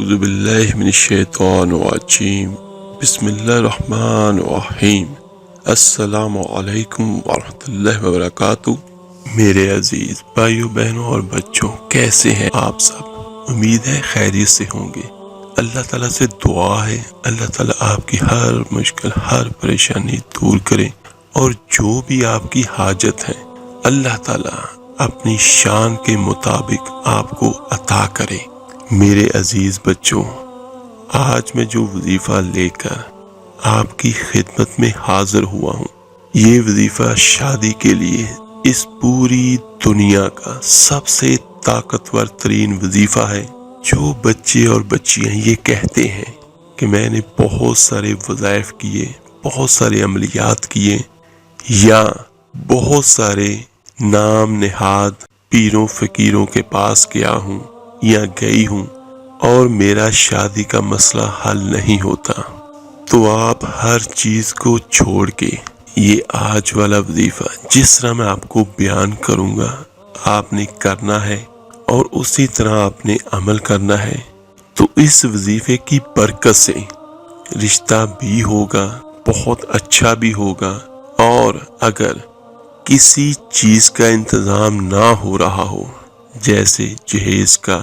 اعوذ باللہ من الشیطان الرجیم بسم اللہ الرحمن الرحیم السلام علیکم ورحمۃ اللہ وبرکاتہ۔ میرے عزیز بھائیوں بہنوں اور بچوں، کیسے ہیں آپ سب؟ امید ہے خیریت سے ہوں گے۔ اللہ تعالیٰ سے دعا ہے اللہ تعالیٰ آپ کی ہر مشکل ہر پریشانی دور کرے، اور جو بھی آپ کی حاجت ہے اللہ تعالیٰ اپنی شان کے مطابق آپ کو عطا کرے۔ میرے عزیز بچوں، آج میں جو وظیفہ لے کر آپ کی خدمت میں حاضر ہوا ہوں، یہ وظیفہ شادی کے لیے اس پوری دنیا کا سب سے طاقتور ترین وظیفہ ہے۔ جو بچے اور بچیاں یہ کہتے ہیں کہ میں نے بہت سارے وظائف کیے، بہت سارے عملیات کیے، یا بہت سارے نام نہاد پیروں فقیروں کے پاس گیا ہوں یا گئی ہوں اور میرا شادی کا مسئلہ حل نہیں ہوتا، تو آپ ہر چیز کو چھوڑ کے یہ آج والا وظیفہ جس طرح میں آپ کو بیان کروں گا آپ نے کرنا ہے، اور اسی طرح آپ نے عمل کرنا ہے۔ تو اس وظیفے کی برکت سے رشتہ بھی ہوگا، بہت اچھا بھی ہوگا، اور اگر کسی چیز کا انتظام نہ ہو رہا ہو، جیسے جہیز کا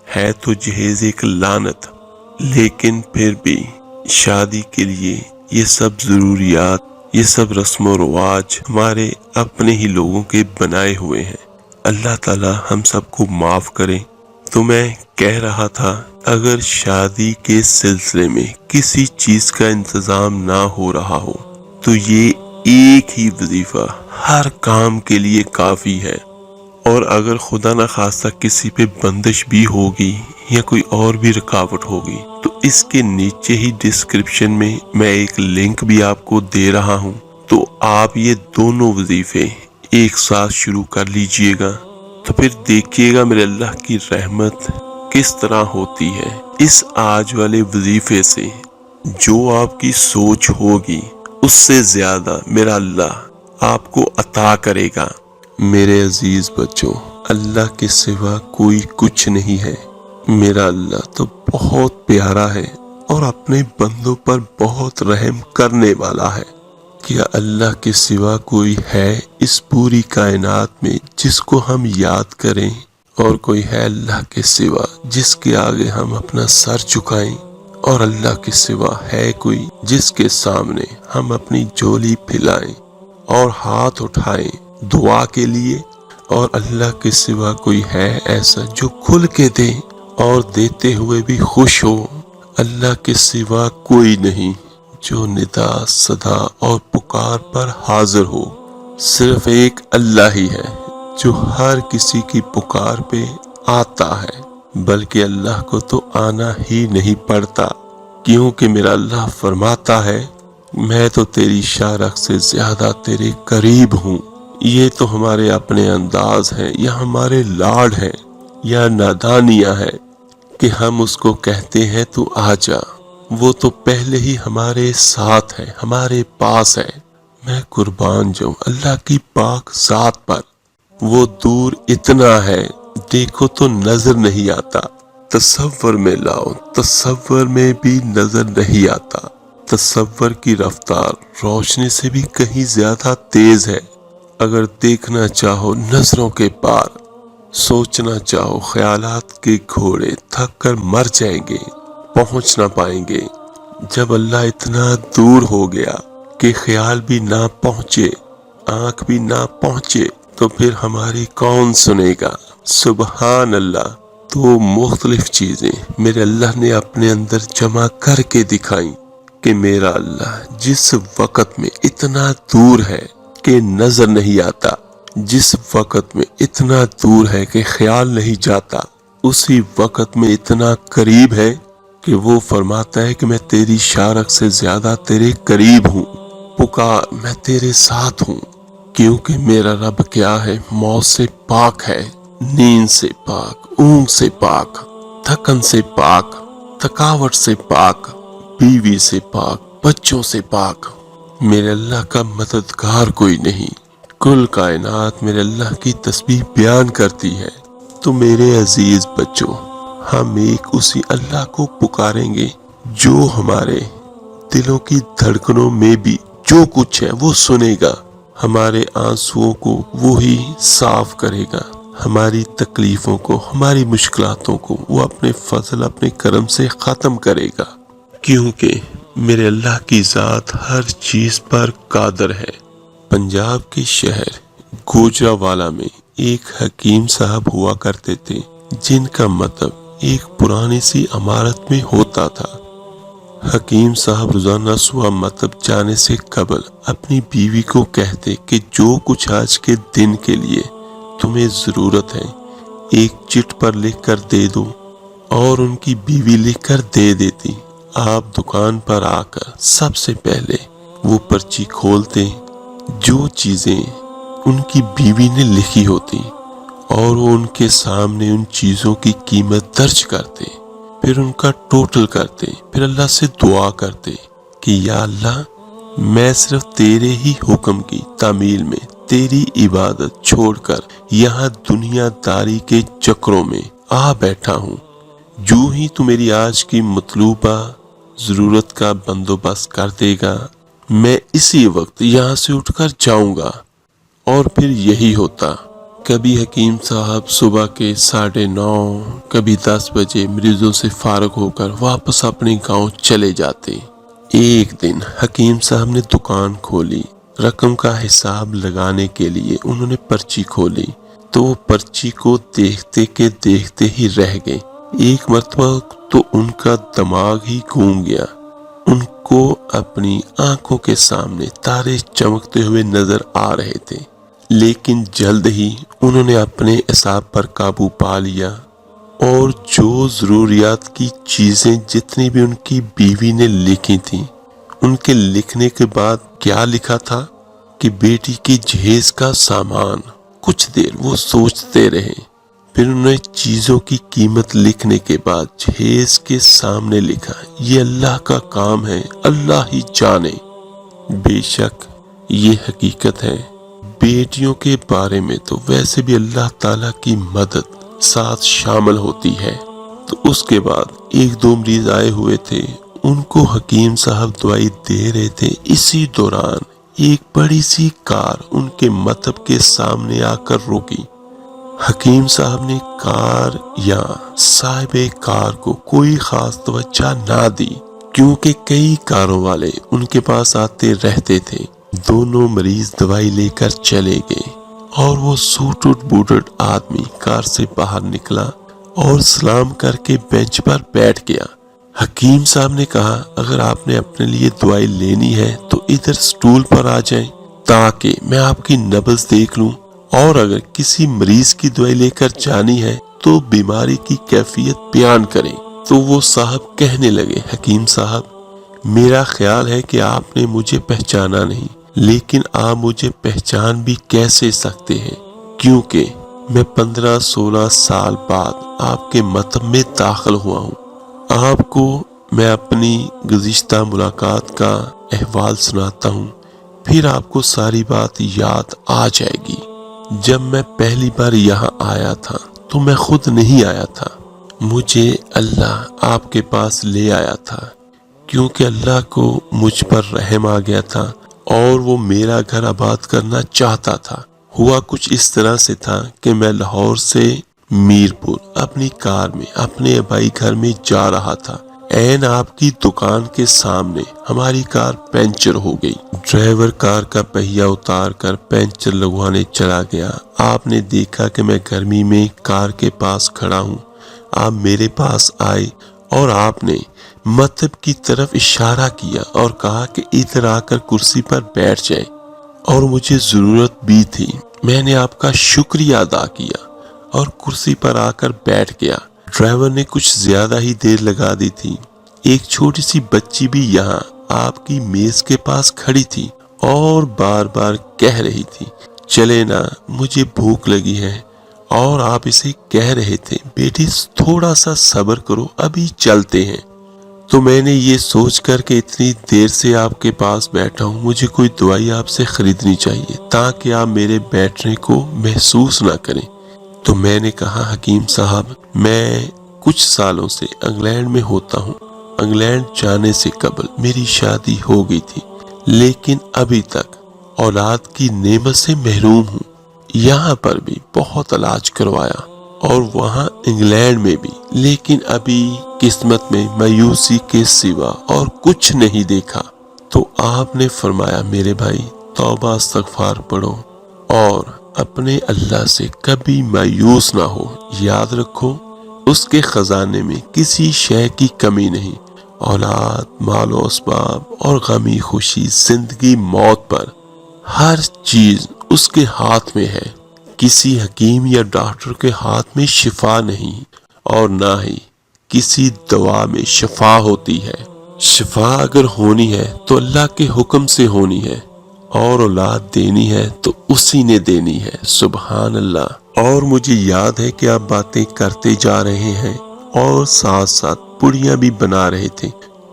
ہے تو جہیز ایک لعنت، لیکن پھر بھی شادی کے لیے یہ سب ضروریات، یہ سب رسم و رواج ہمارے اپنے ہی لوگوں کے بنائے ہوئے ہیں۔ اللہ تعالی ہم سب کو معاف کرے۔ تو میں کہہ رہا تھا، اگر شادی کے سلسلے میں کسی چیز کا انتظام نہ ہو رہا ہو تو یہ ایک ہی وظیفہ ہر کام کے لیے کافی ہے، اور اگر خدا نہ خواستہ کسی پہ بندش بھی ہوگی یا کوئی اور بھی رکاوٹ ہوگی تو اس کے نیچے ہی ڈسکرپشن میں ایک لنک بھی آپ کو دے رہا ہوں، تو آپ یہ دونوں وظیفے ایک ساتھ شروع کر لیجئے گا، تو پھر دیکھیے گا میرے اللہ کی رحمت کس طرح ہوتی ہے۔ اس آج والے وظیفے سے جو آپ کی سوچ ہوگی اس سے زیادہ میرا اللہ آپ کو عطا کرے گا۔ میرے عزیز بچوں، اللہ کے سوا کوئی کچھ نہیں ہے۔ میرا اللہ تو بہت پیارا ہے اور اپنے بندوں پر بہت رحم کرنے والا ہے۔ کیا اللہ کے سوا کوئی ہے اس پوری کائنات میں جس کو ہم یاد کریں، اور کوئی ہے اللہ کے سوا جس کے آگے ہم اپنا سر جھکائیں، اور اللہ کے سوا ہے کوئی جس کے سامنے ہم اپنی جھولی پھیلائیں اور ہاتھ اٹھائیں دعا کے لیے؟ اور اللہ کے سوا کوئی ہے ایسا جو کھل کے دے اور دیتے ہوئے بھی خوش ہو؟ اللہ کے سوا کوئی نہیں جو ندا صدا اور پکار پر حاضر ہو۔ صرف ایک اللہ ہی ہے جو ہر کسی کی پکار پہ آتا ہے، بلکہ اللہ کو تو آنا ہی نہیں پڑتا، کیونکہ میرا اللہ فرماتا ہے میں تو تیری شارخ سے زیادہ تیرے قریب ہوں۔ یہ تو ہمارے اپنے انداز ہیں یا ہمارے لاڈ ہیں یا نادانیاں ہیں کہ ہم اس کو کہتے ہیں تو آ جا، وہ تو پہلے ہی ہمارے ساتھ ہے، ہمارے پاس ہے۔ میں قربان جاؤں اللہ کی پاک ذات پر، وہ دور اتنا ہے دیکھو تو نظر نہیں آتا، تصور میں لاؤ تصور میں بھی نظر نہیں آتا۔ تصور کی رفتار روشنی سے بھی کہیں زیادہ تیز ہے۔ اگر دیکھنا چاہو نظروں کے پار، سوچنا چاہو خیالات کے گھوڑے تھک کر مر جائیں گے، پہنچ نہ پائیں گے۔ جب اللہ اتنا دور ہو گیا کہ خیال بھی نہ پہنچے، آنکھ بھی نہ پہنچے، تو پھر ہماری کون سنے گا؟ سبحان اللہ۔ تو مختلف چیزیں میرے اللہ نے اپنے اندر جمع کر کے دکھائیں کہ میرا اللہ جس وقت میں اتنا دور ہے کہ نظر نہیں آتا، جس وقت میں اتنا دور ہے کہ خیال نہیں جاتا، اسی وقت میں اتنا قریب ہے کہ وہ فرماتا ہے کہ میں تیری شارخ سے زیادہ تیرے قریب ہوں، پکار میں تیرے ساتھ ہوں، کیونکہ میرا رب کیا ہے؟ موت سے پاک ہے، نیند سے پاک، اونگ سے پاک، تھکن سے پاک، تھکاوٹ سے پاک، بیوی سے پاک، بچوں سے پاک۔ میرے اللہ کا مددگار کوئی نہیں۔ کل کائنات میرے اللہ کی تسبیح بیان کرتی ہے۔ تو میرے عزیز بچوں، ہم ایک اسی اللہ کو پکاریں گے جو ہمارے دلوں کی دھڑکنوں میں بھی جو کچھ ہے وہ سنے گا، ہمارے آنسوؤں کو وہی صاف کرے گا، ہماری تکلیفوں کو، ہماری مشکلاتوں کو وہ اپنے فضل اپنے کرم سے ختم کرے گا، کیونکہ میرے اللہ کی ذات ہر چیز پر قادر ہے۔ پنجاب کے شہر گوجرانوالہ میں ایک حکیم صاحب ہوا کرتے تھے، جن کا مطلب ایک پرانی سی عمارت میں ہوتا تھا۔ حکیم صاحب روزانہ صبح مطلب جانے سے قبل اپنی بیوی کو کہتے کہ جو کچھ آج کے دن کے لیے تمہیں ضرورت ہے ایک چٹ پر لکھ کر دے دو، اور ان کی بیوی لکھ کر دے دیتی۔ آپ دکان پر آ کر سب سے پہلے وہ پرچی کھولتے، جو چیزیں ان کی بیوی نے لکھی ہوتی، اور وہ ان کے سامنے ان چیزوں کی قیمت درج کرتے، پھر ان کا ٹوٹل کرتے، پھر اللہ سے دعا کرتے کہ یا اللہ، میں صرف تیرے ہی حکم کی تعمیل میں تیری عبادت چھوڑ کر یہاں دنیا داری کے چکروں میں آ بیٹھا ہوں، جو ہی تو میری آج کی مطلوبہ ضرورت کا بندوبست کر دے گا، میں اسی وقت یہاں سے اٹھ کر جاؤں گا۔ اور پھر یہی ہوتا، کبھی حکیم صاحب صبح کے 9:30 کبھی 10 بجے مریضوں سے فارغ ہو کر واپس اپنے گاؤں چلے جاتے۔ ایک دن حکیم صاحب نے دکان کھولی، رقم کا حساب لگانے کے لیے انہوں نے پرچی کھولی تو وہ پرچی کو دیکھتے کے دیکھتے ہی رہ گئے۔ ایک مرتبہ تو ان کا دماغ ہی گھوم گیا، ان کو اپنی آنکھوں کے سامنے تارے چمکتے ہوئے نظر آ رہے تھے، لیکن جلد ہی انہوں نے اپنے اعصاب پر قابو پا لیا، اور جو ضروریات کی چیزیں جتنی بھی ان کی بیوی نے لکھی تھیں، ان کے لکھنے کے بعد کیا لکھا تھا کہ بیٹی کی جہیز کا سامان۔ کچھ دیر وہ سوچتے رہے، پھر انہوں نے چیزوں کی قیمت لکھنے کے بعد جہیز کے سامنے لکھا، یہ اللہ کا کام ہے، اللہ ہی جانے۔ بے شک یہ حقیقت ہے، بیٹیوں کے بارے میں تو ویسے بھی اللہ تعالیٰ کی مدد ساتھ شامل ہوتی ہے۔ تو اس کے بعد 1-2 مریض آئے ہوئے تھے، ان کو حکیم صاحب دوائی دے رہے تھے، اسی دوران ایک بڑی سی کار ان کے مطب کے سامنے آ کر روکی۔ حکیم صاحب نے کار یا صاحب کار کو کوئی خاص توجہ نہ دی، کیونکہ کئی کاروں والے ان کے پاس آتے رہتے تھے۔ دونوں مریض دوائی لے کر چلے گئے، اور وہ سوٹڈ بوٹڈ آدمی کار سے باہر نکلا اور سلام کر کے بینچ پر بیٹھ گیا۔ حکیم صاحب نے کہا، اگر آپ نے اپنے لیے دوائی لینی ہے تو ادھر سٹول پر آ جائیں تاکہ میں آپ کی نبض دیکھ لوں، اور اگر کسی مریض کی دوائی لے کر جانی ہے تو بیماری کی کیفیت بیان کریں۔ تو وہ صاحب کہنے لگے، حکیم صاحب، میرا خیال ہے کہ آپ نے مجھے پہچانا نہیں، لیکن آپ مجھے پہچان بھی کیسے سکتے ہیں، کیونکہ میں 15-16 سال بعد آپ کے مطب میں داخل ہوا ہوں۔ آپ کو میں اپنی گزشتہ ملاقات کا احوال سناتا ہوں، پھر آپ کو ساری بات یاد آ جائے گی۔ جب میں پہلی بار یہاں آیا تھا تو میں خود نہیں آیا تھا، مجھے اللہ آپ کے پاس لے آیا تھا، کیونکہ اللہ کو مجھ پر رحم آ گیا تھا اور وہ میرا گھر آباد کرنا چاہتا تھا۔ ہوا کچھ اس طرح سے تھا کہ میں لاہور سے میرپور اپنی کار میں اپنے آبائی گھر میں جا رہا تھا، عین آپ کی دکان کے سامنے ہماری کار پنچر ہو گئی۔ ڈرائیور کار کا پہیہ اتار کر پنچر لگوانے چلا گیا۔ آپ نے دیکھا کہ میں گرمی میں کار کے پاس کھڑا ہوں، آپ میرے پاس آئے اور آپ نے مطب کی طرف اشارہ کیا اور کہا کہ ادھر آ کر کرسی پر بیٹھ جائے، اور مجھے ضرورت بھی تھی۔ میں نے آپ کا شکریہ ادا کیا اور کرسی پر آ کر بیٹھ گیا۔ ڈرائیور نے کچھ زیادہ ہی دیر لگا دی تھی۔ ایک چھوٹی سی بچی بھی یہاں آپ کی میز کے پاس کھڑی تھی اور بار بار کہہ رہی تھی، چلے نا، مجھے بھوک لگی ہے، اور آپ اسے کہہ رہے تھے، بیٹی تھوڑا سا صبر کرو، ابھی چلتے ہیں۔ تو میں نے یہ سوچ کر کہ اتنی دیر سے آپ کے پاس بیٹھا ہوں، مجھے کوئی دوائی آپ سے خریدنی چاہیے تاکہ آپ میرے بیٹھنے کو محسوس نہ کریں۔ تو میں نے کہا، حکیم صاحب، میں کچھ سالوں سے انگلینڈ میں ہوتا ہوں۔ انگلینڈ جانے سے قبل میری شادی ہو گئی تھی، لیکن ابھی تک اولاد کی نعمت سے محروم ہوں۔ یہاں پر بھی بہت علاج کروایا اور وہاں انگلینڈ میں بھی، لیکن ابھی قسمت میں مایوسی کے سوا اور کچھ نہیں دیکھا۔ تو آپ نے فرمایا میرے بھائی توبہ استغفار پڑھو اور اپنے اللہ سے کبھی مایوس نہ ہو۔ یاد رکھو اس کے خزانے میں کسی شے کی کمی نہیں۔ اولاد، مال و اسباب اور غمی خوشی، زندگی موت پر ہر چیز اس کے ہاتھ میں ہے۔ کسی حکیم یا ڈاکٹر کے ہاتھ میں شفا نہیں، اور نہ ہی کسی دوا میں شفا ہوتی ہے۔ شفا اگر ہونی ہے تو اللہ کے حکم سے ہونی ہے، اور اولاد دینی ہے تو اسی نے دینی ہے۔ سبحان اللہ۔ اور مجھے یاد ہے کہ آپ باتیں کرتے جا رہے ہیں اور ساتھ ساتھ پڑیاں بھی بنا رہے تھے۔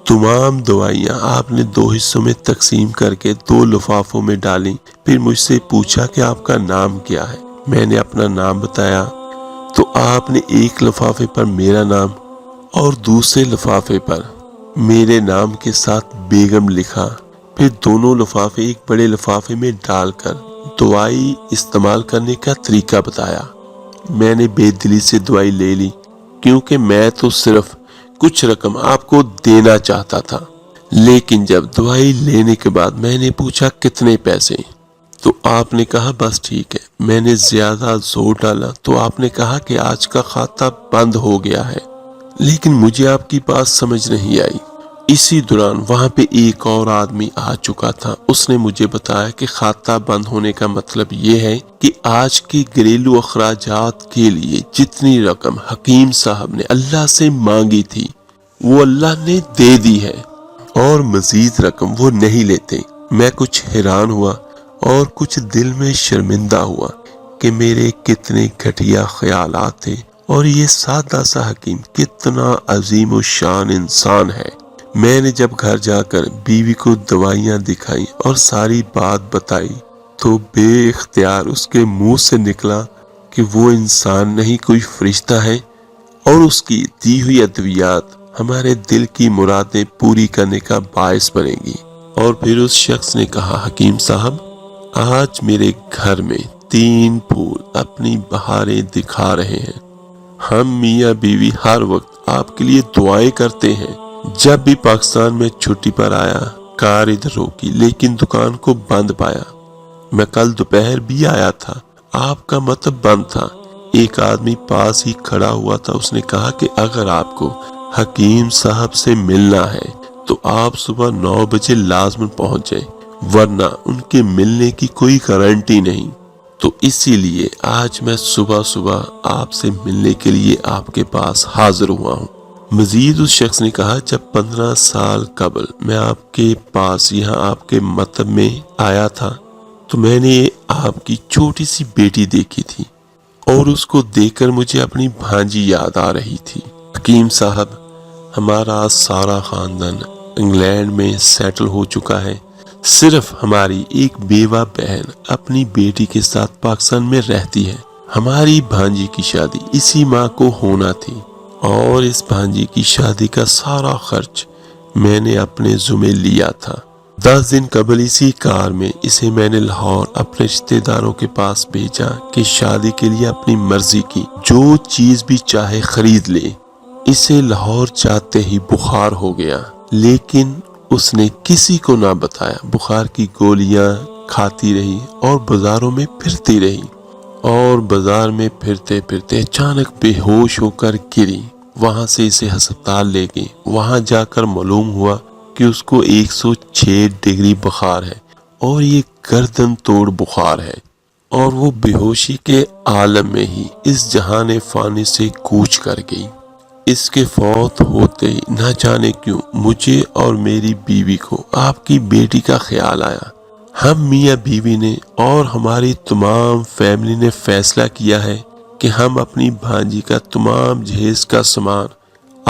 تمام دوائیاں آپ نے 2 حصوں میں تقسیم کر کے 2 لفافوں میں ڈالیں۔ پھر مجھ سے پوچھا کہ آپ کا نام کیا ہے۔ میں نے اپنا نام بتایا تو آپ نے ایک لفافے پر میرا نام اور دوسرے لفافے پر میرے نام کے ساتھ بیگم لکھا۔ پھر دونوں لفافے ایک بڑے لفافے میں ڈال کر دوائی استعمال کرنے کا طریقہ بتایا۔ میں نے بے دلی سے دوائی لے لی، کیونکہ میں تو صرف کچھ رقم آپ کو دینا چاہتا تھا۔ لیکن جب دوائی لینے کے بعد میں نے پوچھا کتنے پیسے، تو آپ نے کہا بس ٹھیک ہے۔ میں نے زیادہ زور ڈالا تو آپ نے کہا کہ آج کا کھاتا بند ہو گیا ہے، لیکن مجھے آپ کی بات سمجھ نہیں آئی۔ اسی دوران وہاں پہ ایک اور آدمی آ چکا تھا۔ اس نے مجھے بتایا کہ کھاتا بند ہونے کا مطلب یہ ہے کہ آج کے گھریلو اخراجات کے لیے جتنی رقم حکیم صاحب نے اللہ سے مانگی تھی وہ اللہ نے دے دی ہے، اور مزید رقم وہ نہیں لیتے۔ میں کچھ حیران ہوا اور کچھ دل میں شرمندہ ہوا کہ میرے کتنے گھٹیا خیالات تھے، اور یہ سادہ سا حکیم کتنا عظیم و شان انسان ہے۔ میں نے جب گھر جا کر بیوی کو دوائیاں دکھائی اور ساری بات بتائی تو بے اختیار اس کے منہ سے نکلا کہ وہ انسان نہیں کوئی فرشتہ ہے، اور اس کی دی ہوئی ادویات ہمارے دل کی مرادیں پوری کرنے کا باعث بنے گی۔ اور پھر اس شخص نے کہا حکیم صاحب آج میرے گھر میں 3 پھول اپنی بہاریں دکھا رہے ہیں۔ ہم میاں بیوی ہر وقت آپ کے لیے دعائیں کرتے ہیں۔ جب بھی پاکستان میں چھٹی پر آیا کار ادھر روکی، لیکن دکان کو بند پایا۔ میں کل دوپہر بھی آیا تھا، آپ کا مطلب بند تھا۔ ایک آدمی پاس ہی کھڑا ہوا تھا، اس نے کہا کہ اگر آپ کو حکیم صاحب سے ملنا ہے تو آپ صبح 9 بجے لازماً پہنچ جائیں، ورنہ ان کے ملنے کی کوئی گارنٹی نہیں۔ تو اسی لیے آج میں صبح صبح آپ سے ملنے کے لیے آپ کے پاس حاضر ہوا ہوں۔ مزید اس شخص نے کہا جب 15 سال قبل میں آپ کے پاس یہاں آپ کے مطلب میں آیا تھا تو میں نے آپ کی چھوٹی سی بیٹی دیکھی تھی، اور اس کو دیکھ کر مجھے اپنی بھانجی یاد آ رہی تھی۔ حکیم صاحب ہمارا سارا خاندان انگلینڈ میں سیٹل ہو چکا ہے، صرف ہماری ایک بیوہ بہن اپنی بیٹی کے ساتھ پاکستان میں رہتی ہے۔ ہماری بھانجی کی شادی اسی ماہ کو ہونا تھی، اور اس بھانجی کی شادی کا سارا خرچ میں نے اپنے ذمہ لیا تھا۔ 10 دن قبل اسی کار میں اسے میں نے لاہور اپنے رشتے داروں کے پاس بھیجا کہ شادی کے لیے اپنی مرضی کی جو چیز بھی چاہے خرید لے۔ اسے لاہور جاتے ہی بخار ہو گیا، لیکن اس نے کسی کو نہ بتایا۔ بخار کی گولیاں کھاتی رہی اور بازاروں میں پھرتی رہی، اور بازار میں پھرتے پھرتے اچانک بے ہوش ہو کر گری۔ وہاں سے اسے ہسپتال لے گئے۔ وہاں جا کر معلوم ہوا کہ اس کو 106 ڈگری بخار ہے، اور یہ گردن توڑ بخار ہے، اور وہ بے ہوشی کے عالم میں ہی اس جہان فانی سے کوچ کر گئی۔ اس کے فوت ہوتے ہی نہ جانے کیوں مجھے اور میری بیوی کو آپ کی بیٹی کا خیال آیا۔ ہم میاں بیوی نے اور ہماری تمام فیملی نے فیصلہ کیا ہے کہ ہم اپنی بھانجی کا تمام جہیز کا سامان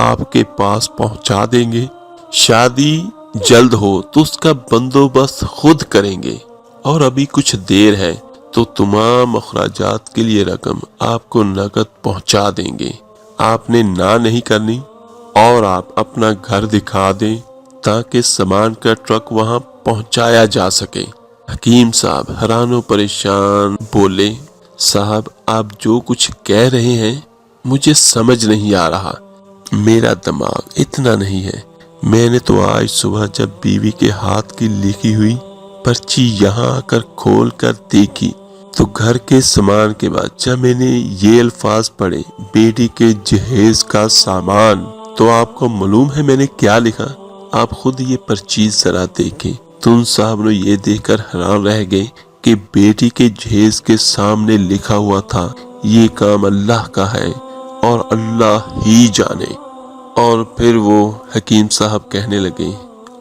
آپ کے پاس پہنچا دیں گے۔ شادی جلد ہو تو اس کا بندوبست خود کریں گے، اور ابھی کچھ دیر ہے تو تمام اخراجات کے لیے رقم آپ کو نقد پہنچا دیں گے۔ آپ نے نہ نہیں کرنی اور آپ اپنا گھر دکھا دیں تاکہ سامان کا ٹرک وہاں پہنچایا جا سکے۔ حکیم صاحب حیران و پریشان بولے، صاحب آپ جو کچھ کہہ رہے ہیں مجھے سمجھ نہیں آ رہا، میرا دماغ اتنا نہیں ہے۔ میں نے تو آج صبح جب بیوی کے ہاتھ کی لکھی ہوئی پرچی یہاں آ کر کھول کر دیکھی تو گھر کے سامان کے بعد جب میں نے یہ الفاظ پڑھے، بیٹی کے جہیز کا سامان، تو آپ کو معلوم ہے میں نے کیا لکھا؟ آپ خود یہ پرچی ذرا دیکھیں۔ تم صاحب نے یہ دیکھ کر حیران رہ گئے کہ بیٹی کے جہیز کے سامنے لکھا ہوا تھا، یہ کام اللہ کا ہے اور اللہ ہی جانے۔ اور پھر وہ حکیم صاحب کہنے لگے،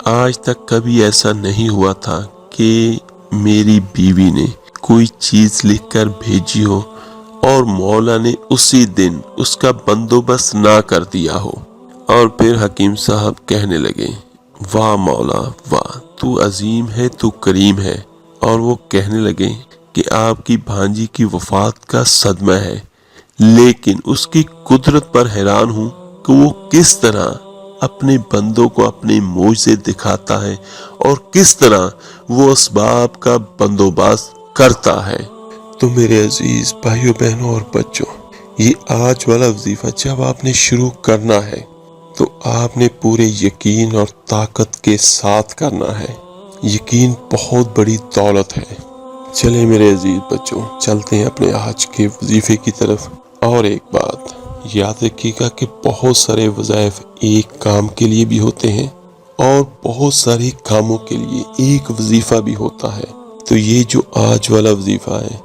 آج تک کبھی ایسا نہیں ہوا تھا کہ میری بیوی نے کوئی چیز لکھ کر بھیجی ہو اور مولا نے اسی دن اس کا بندوبست نہ کر دیا ہو۔ اور پھر حکیم صاحب کہنے لگے، واہ مولا واہ، تو عظیم ہے، تو کریم ہے۔ اور وہ کہنے لگے کہ آپ کی بھانجی کی وفات کا صدمہ ہے، لیکن اس کی قدرت پر حیران ہوں کہ وہ کس طرح اپنے بندوں کو اپنے معجزے دکھاتا ہے اور کس طرح وہ اسباب کا بندوبست کرتا ہے۔ تو میرے عزیز بھائیوں بہنوں اور بچوں، یہ آج والا وظیفہ جب آپ نے شروع کرنا ہے تو آپ نے پورے یقین اور طاقت کے ساتھ کرنا ہے۔ یقین بہت بڑی دولت ہے۔ چلیں میرے عزیز بچوں، چلتے ہیں اپنے آج کے وظیفے کی طرف۔ اور ایک بات یاد رکھیے گا کہ بہت سارے وظائف ایک کام کے لیے بھی ہوتے ہیں اور بہت سارے کاموں کے لیے ایک وظیفہ بھی ہوتا ہے۔ تو یہ جو آج والا وظیفہ ہے،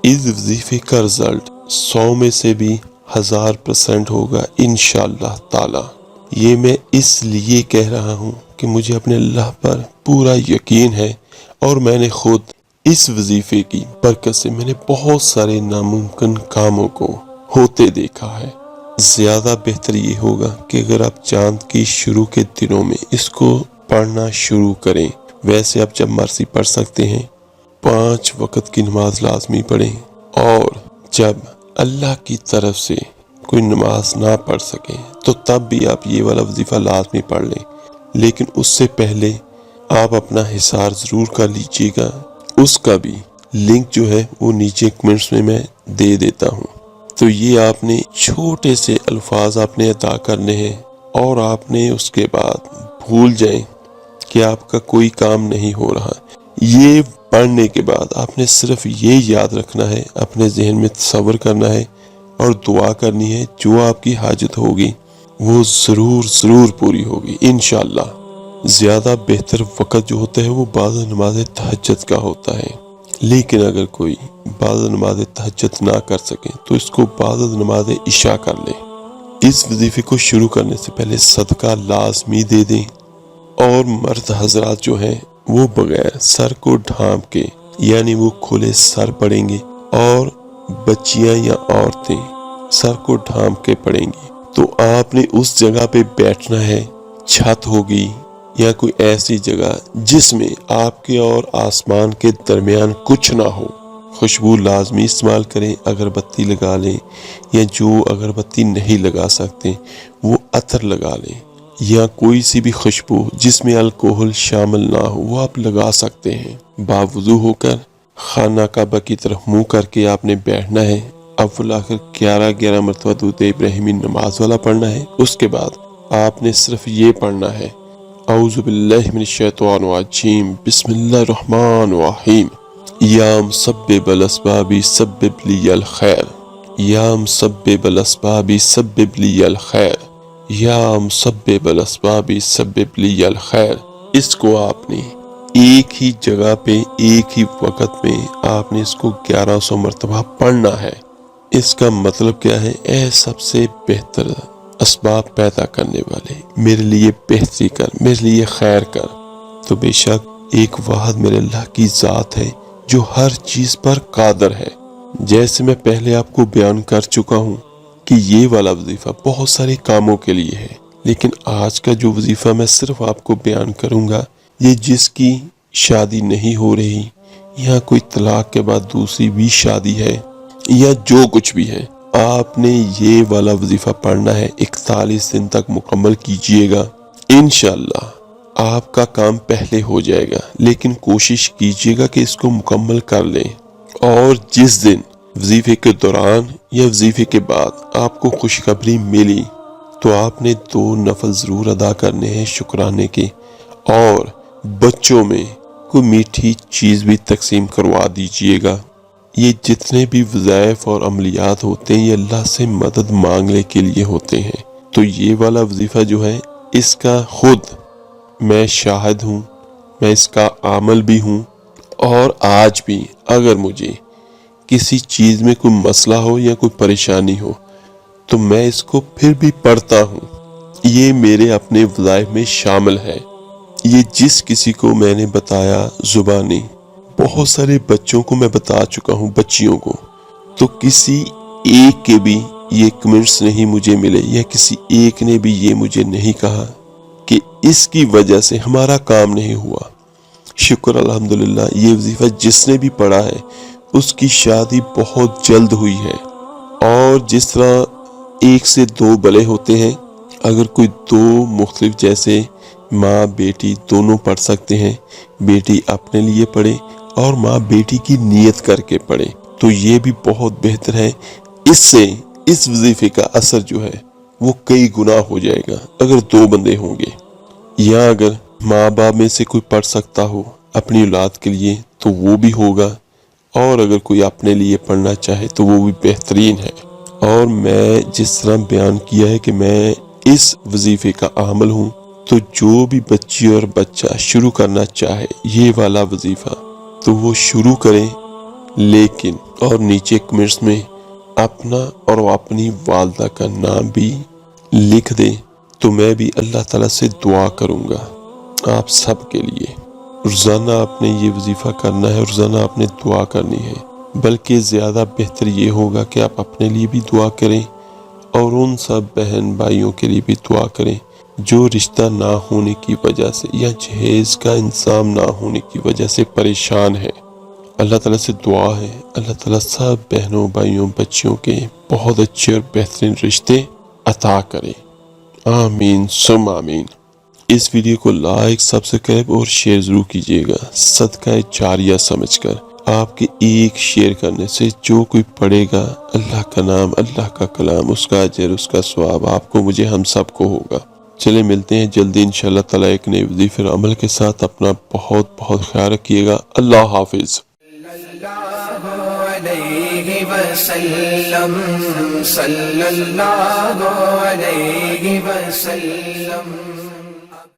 اس وظیفے کا رزلٹ 100 میں سے بھی 1000% ہوگا انشاءاللہ تعالی۔ یہ میں اس لیے کہہ رہا ہوں کہ مجھے اپنے اللہ پر پورا یقین ہے اور میں نے خود اس وظیفے کی برکت سے میں نے بہت سارے ناممکن کاموں کو ہوتے دیکھا ہے۔ زیادہ بہتر یہ ہوگا کہ اگر آپ چاند کی شروع کے دنوں میں اس کو پڑھنا شروع کریں۔ ویسے آپ جب مرضی پڑھ سکتے ہیں، 5 وقت کی نماز لازمی پڑھیں، اور جب اللہ کی طرف سے کوئی نماز نہ پڑھ سکیں تو تب بھی آپ یہ والا وظیفہ لازمی پڑھ لیں۔ لیکن اس سے پہلے آپ اپنا حصار ضرور کر لیجیے گا۔ اس کا بھی لنک جو ہے وہ نیچے کمنٹس میں دے دیتا ہوں۔ تو یہ آپ نے چھوٹے سے الفاظ آپ نے ادا کرنے ہیں اور آپ نے اس کے بعد بھول جائیں کہ آپ کا کوئی کام نہیں ہو رہا۔ یہ پڑھنے کے بعد آپ نے صرف یہ یاد رکھنا ہے، اپنے ذہن میں تصور کرنا ہے اور دعا کرنی ہے، جو آپ کی حاجت ہوگی وہ ضرور پوری ہوگی انشاءاللہ۔ زیادہ بہتر وقت جو ہوتا ہے وہ بعد نماز تہجد کا ہوتا ہے، لیکن اگر کوئی بعد نماز تہجد نہ کر سکے تو اس کو بعد نماز عشاء کر لے۔ اس وظیفے کو شروع کرنے سے پہلے صدقہ لازمی دے دیں، اور مرد حضرات جو ہیں وہ بغیر سر کو ڈھانپ کے، یعنی وہ کھلے سر پڑیں گے، اور بچیاں یا عورتیں سر کو ڈھانپ کے پڑیں گی۔ تو آپ نے اس جگہ پہ بیٹھنا ہے، چھت ہوگی یا کوئی ایسی جگہ جس میں آپ کے اور آسمان کے درمیان کچھ نہ ہو۔ خوشبو لازمی استعمال کریں، اگربتی لگا لیں، یا جو اگربتی نہیں لگا سکتے وہ عطر لگا لیں، یا کوئی سی بھی خوشبو جس میں الکوہل شامل نہ ہو وہ آپ لگا سکتے ہیں۔ باوضو ہو کر خانہ کعبہ کی طرف منہ کر کے آپ نے بیٹھنا ہے۔ اول آخر 11 مرتبہ درود ابراہیمی نماز والا پڑھنا ہے۔ اس کے بعد آپ نے صرف یہ پڑھنا ہے، اعوذ باللہ من الشیطان الرجیم، بسم اللہ الرحمن الرحیم، یا مسبب الاسباب سبب لی الخیر، یا مسبب الاسباب سبب لی الخیر، یا مسبب الاسباب سبب لی الخیر۔ اس کو آپ نے ایک ہی جگہ پہ ایک ہی وقت میں آپ نے اس کو 1100 مرتبہ پڑھنا ہے۔ اس کا مطلب کیا ہے؟ اے سب سے بہتر اسباب پیدا کرنے والے، میرے لیے بہتری کر، میرے لیے خیر کر۔ تو بے شک ایک واحد میرے اللہ کی ذات ہے جو ہر چیز پر قادر ہے۔ جیسے میں پہلے آپ کو بیان کر چکا ہوں کہ یہ والا وظیفہ بہت سارے کاموں کے لیے ہے، لیکن آج کا جو وظیفہ میں صرف آپ کو بیان کروں گا، یہ جس کی شادی نہیں ہو رہی، یا کوئی طلاق کے بعد دوسری بھی شادی ہے، یا جو کچھ بھی ہے، آپ نے یہ والا وظیفہ پڑھنا ہے، 41 دن تک مکمل کیجئے گا، انشاءاللہ آپ کا کام پہلے ہو جائے گا، لیکن کوشش کیجئے گا کہ اس کو مکمل کر لیں۔ اور جس دن وظیفے کے دوران یا وظیفے کے بعد آپ کو خوشخبری ملی تو آپ نے 2 نفل ضرور ادا کرنے ہیں شکرانے کے، اور بچوں میں کوئی میٹھی چیز بھی تقسیم کروا دیجئے گا۔ یہ جتنے بھی وظائف اور عملیات ہوتے ہیں یہ اللہ سے مدد مانگنے کے لیے ہوتے ہیں، تو یہ والا وظیفہ جو ہے اس کا خود میں شاہد ہوں، میں اس کا عامل بھی ہوں، اور آج بھی اگر مجھے کسی چیز میں کوئی مسئلہ ہو یا کوئی پریشانی ہو تو میں اس کو پھر بھی پڑھتا ہوں۔ یہ میرے اپنے وظائف میں شامل ہے۔ یہ جس کسی کو میں نے بتایا زبانی، بہت سارے بچوں کو میں بتا چکا ہوں، بچیوں کو، تو کسی ایک کے بھی یہ کمنٹس نہیں مجھے ملے، یا کسی ایک نے بھی یہ مجھے نہیں کہا کہ اس کی وجہ سے ہمارا کام نہیں ہوا۔ شکر الحمدللہ، یہ وظیفہ جس نے بھی پڑھا ہے اس کی شادی بہت جلد ہوئی ہے۔ اور جس طرح 1 سے 2 بلے ہوتے ہیں، اگر کوئی 2 مختلف، جیسے ماں بیٹی دونوں پڑھ سکتے ہیں، بیٹی اپنے لیے پڑھے اور ماں بیٹی کی نیت کر کے پڑھے، تو یہ بھی بہت بہتر ہے۔ اس سے اس وظیفے کا اثر جو ہے وہ کئی گنا ہو جائے گا اگر 2 بندے ہوں گے، یا اگر ماں باپ میں سے کوئی پڑھ سکتا ہو اپنی اولاد کے لیے تو وہ بھی ہوگا، اور اگر کوئی اپنے لیے پڑھنا چاہے تو وہ بھی بہترین ہے۔ اور میں جس طرح بیان کیا ہے کہ میں اس وظیفے کا عامل ہوں، تو جو بھی بچی اور بچہ شروع کرنا چاہے یہ والا وظیفہ تو وہ شروع کریں، لیکن اور نیچے کمنٹس میں اپنا اور اپنی والدہ کا نام بھی لکھ دیں، تو میں بھی اللہ تعالیٰ سے دعا کروں گا آپ سب کے لیے۔ روزانہ آپ نے یہ وظیفہ کرنا ہے، روزانہ آپ نے دعا کرنی ہے، بلکہ زیادہ بہتر یہ ہوگا کہ آپ اپنے لیے بھی دعا کریں اور ان سب بہن بھائیوں کے لیے بھی دعا کریں جو رشتہ نہ ہونے کی وجہ سے یا جہیز کا انتظام نہ ہونے کی وجہ سے پریشان ہے۔ اللہ تعالیٰ سے دعا ہے اللہ تعالیٰ سب بہنوں بھائیوں بچیوں کے بہت اچھے اور بہترین رشتے عطا کرے، آمین ثم آمین۔ اس ویڈیو کو لائک، سبسکرائب اور شیئر ضرور کیجیے گا، صدقہ جاریہ سمجھ کر۔ آپ کے ایک شیئر کرنے سے جو کوئی پڑھے گا اللہ کا نام، اللہ کا کلام، اس کا اجر، اس کا ثواب آپ کو، مجھے، ہم سب کو ہوگا۔ چلے ملتے ہیں جلدی انشاءاللہ تعالیٰ ایک نئے وظیفے اور عمل کے ساتھ۔ اپنا بہت بہت خیال رکھیے گا۔ اللہ حافظ۔ علیہ وسلم، صلی اللہ علیہ وسلم۔